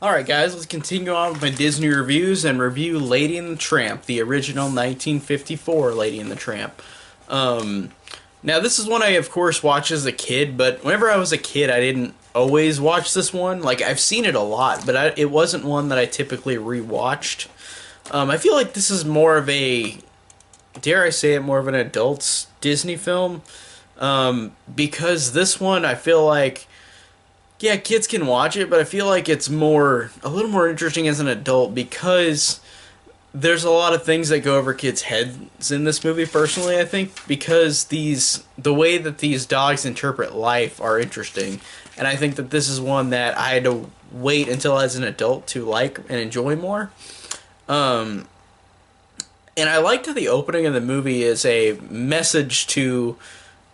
Alright guys, let's continue on with my Disney reviews and review Lady and the Tramp, the original 1954 Lady and the Tramp. Now this is one I of course watched as a kid, but whenever I was a kid I didn't always watch this one. Like, I've seen it a lot, but it wasn't one that I typically rewatched. I feel like this is more of a, dare I say it, more of an adult's Disney film. Because this one I feel like, yeah, kids can watch it, but I feel like it's a little more interesting as an adult because there's a lot of things that go over kids' heads in this movie. Personally, I think because the way that these dogs interpret life are interesting, and I think that this is one that I had to wait until as an adult to like and enjoy more. And I liked how the opening of the movie is a message to,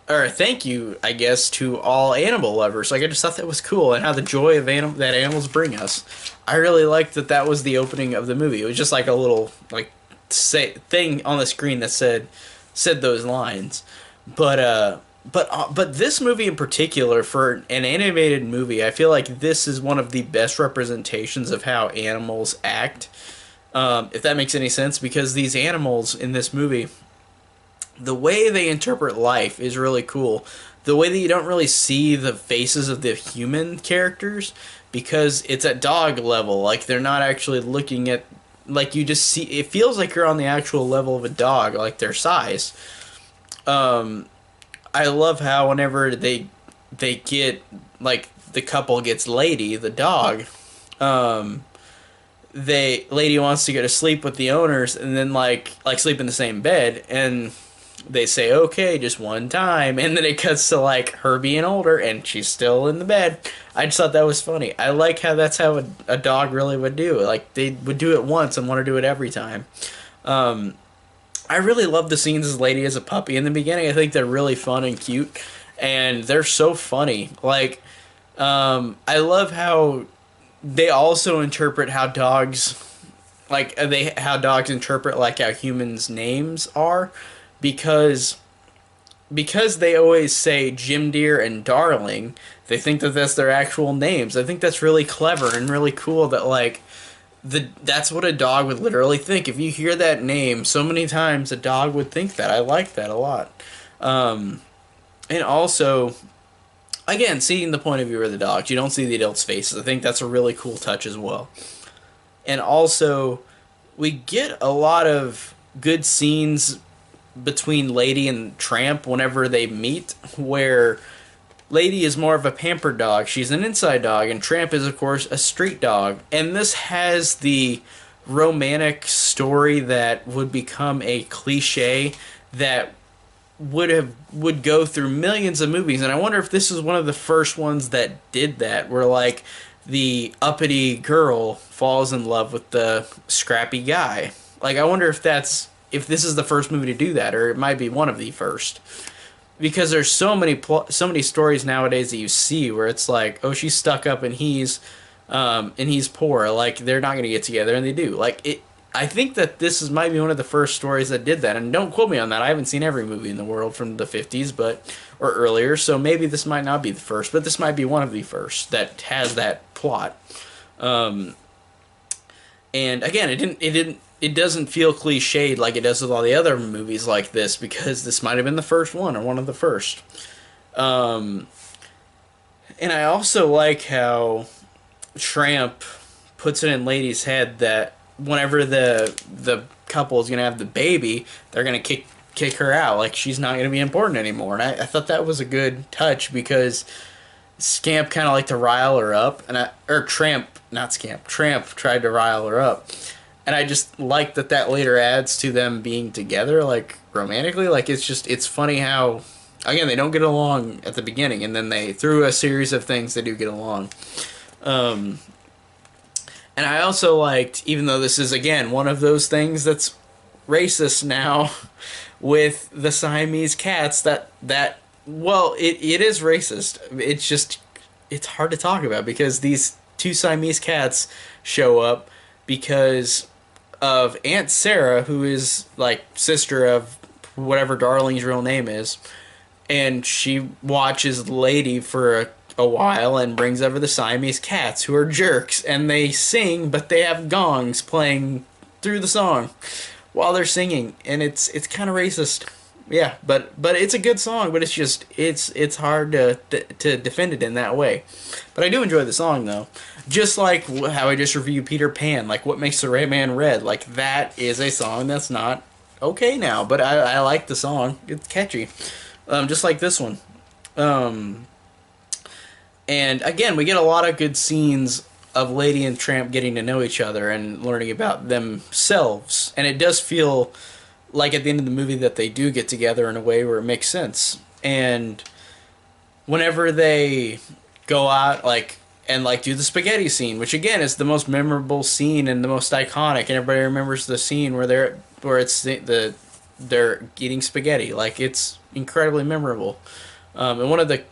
or a thank you, I guess, to all animal lovers. Like, I just thought that was cool, and how the joy of that animals bring us. I really liked that that was the opening of the movie. It was just like a little thing on the screen that said those lines. But this movie in particular, for an animated movie, I feel like this is one of the best representations of how animals act. If that makes any sense, because these animals in this movie, the way they interpret life is really cool. The way that you don't really see the faces of the human characters because it's at dog level. Like, they're not actually looking at, like, you just see, it feels like you're on the actual level of a dog, like their size. I love how whenever they get, like, the couple gets Lady, the dog, Lady wants to go to sleep with the owners and then like sleep in the same bed, and they say okay just one time, and then it cuts to like her being older and she's still in the bed. I just thought that was funny. I like how that's how a dog really would do it. Like, they would do it once and want to do it every time. I really love the scenes as Lady as a puppy in the beginning. I think they're really fun and cute, and they're so funny. Like, I love how they also interpret how dogs, how dogs interpret like how humans' names are, because they always say Jim Dear and Darling. They think that that's their actual names. I think that's really clever and really cool that, like, that's what a dog would literally think. If you hear that name so many times, a dog would think that. I like that a lot. And also, again, seeing the point of view of the dogs, you don't see the adults' faces. I think that's a really cool touch as well. And also, we get a lot of good scenes between Lady and Tramp whenever they meet, where Lady is more of a pampered dog. She's an inside dog, and Tramp is, of course, a street dog. And this has the romantic story that would become a cliche that would go through millions of movies. And I wonder if this is one of the first ones that did that, where like the uppity girl falls in love with the scrappy guy. Like, I wonder if this is the first movie to do that, or it might be one of the first, because there's so many stories nowadays that you see where it's like, oh, she's stuck up and he's poor, like they're not gonna get together, and they do. Like, it, I think that might be one of the first stories that did that, and don't quote me on that. I haven't seen every movie in the world from the 50s, or earlier, so maybe this might not be the first, but this might be one of the first that has that plot. And again, it doesn't feel cliched like it does with all the other movies like this, because this might have been the first one, or one of the first. And I also like how Tramp puts it in Lady's head that whenever the couple is gonna have the baby, they're gonna kick her out. Like, she's not gonna be important anymore. And I thought that was a good touch, because Scamp kind of liked to rile her up, Tramp tried to rile her up. And I just like that later adds to them being together, like, romantically. Like, it's funny how, again, they don't get along at the beginning, and then through a series of things, they do get along. And I also liked, even though this is, again, one of those things that's racist now with the Siamese cats, well, it is racist. It's hard to talk about, because these two Siamese cats show up because of Aunt Sarah, who is, like, sister of whatever Darling's real name is, and she watches Lady for a while and brings over the Siamese cats who are jerks and they sing, but they have gongs playing through the song while they're singing, and it's kind of racist. Yeah, but it's a good song, but it's hard to defend it in that way. But I do enjoy the song though. Just like how I just reviewed Peter Pan, like What Makes the Red Man Red, like that is a song that's not okay now, but I like the song. It's catchy. Just like this one. And again, we get a lot of good scenes of Lady and Tramp getting to know each other and learning about themselves. And it does feel like at the end of the movie that they do get together in a way where it makes sense. And whenever they go out and do the spaghetti scene, which again is the most memorable scene and the most iconic, and everybody remembers the scene where they're eating spaghetti. Like, it's incredibly memorable. And one of the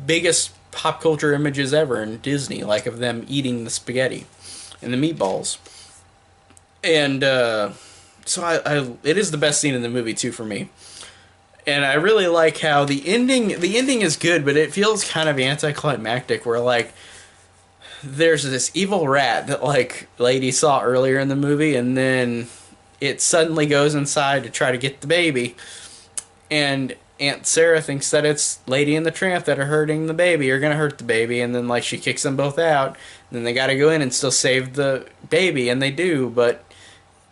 biggest pop culture images ever in Disney, like of them eating the spaghetti and the meatballs. And so it is the best scene in the movie too for me. And I really like how the ending is good, but it feels kind of anticlimactic, where like there's this evil rat that like Lady saw earlier in the movie, and then it suddenly goes inside to try to get the baby, and Aunt Sarah thinks that it's Lady and the Tramp that are hurting the baby, or gonna hurt the baby, and then like she kicks them both out, and then they gotta go in and still save the baby, and they do, but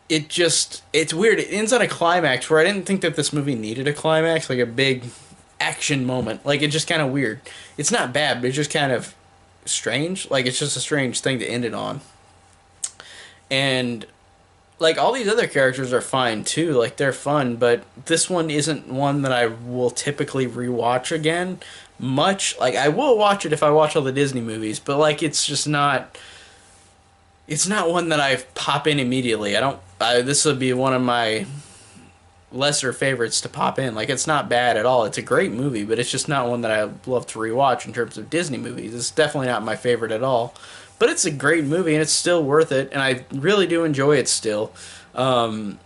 it's weird. It ends on a climax where I didn't think that this movie needed a climax, like a big action moment. Like, it's just kind of weird. It's not bad, but it's just kind of strange. Like, it's just a strange thing to end it on. And like, all these other characters are fine too, like they're fun, but this one isn't one that I will typically rewatch again much. Like, I will watch it if I watch all the Disney movies, but like it's not one that I pop in immediately. This would be one of my lesser favorites to pop in. Like, it's not bad at all. It's a great movie, but it's just not one that I love to rewatch in terms of Disney movies. It's definitely not my favorite at all. But it's a great movie, and it's still worth it, and I really do enjoy it still. So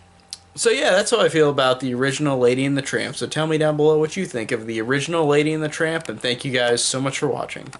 yeah, that's how I feel about the original Lady and the Tramp. So tell me down below what you think of the original Lady and the Tramp, and thank you guys so much for watching.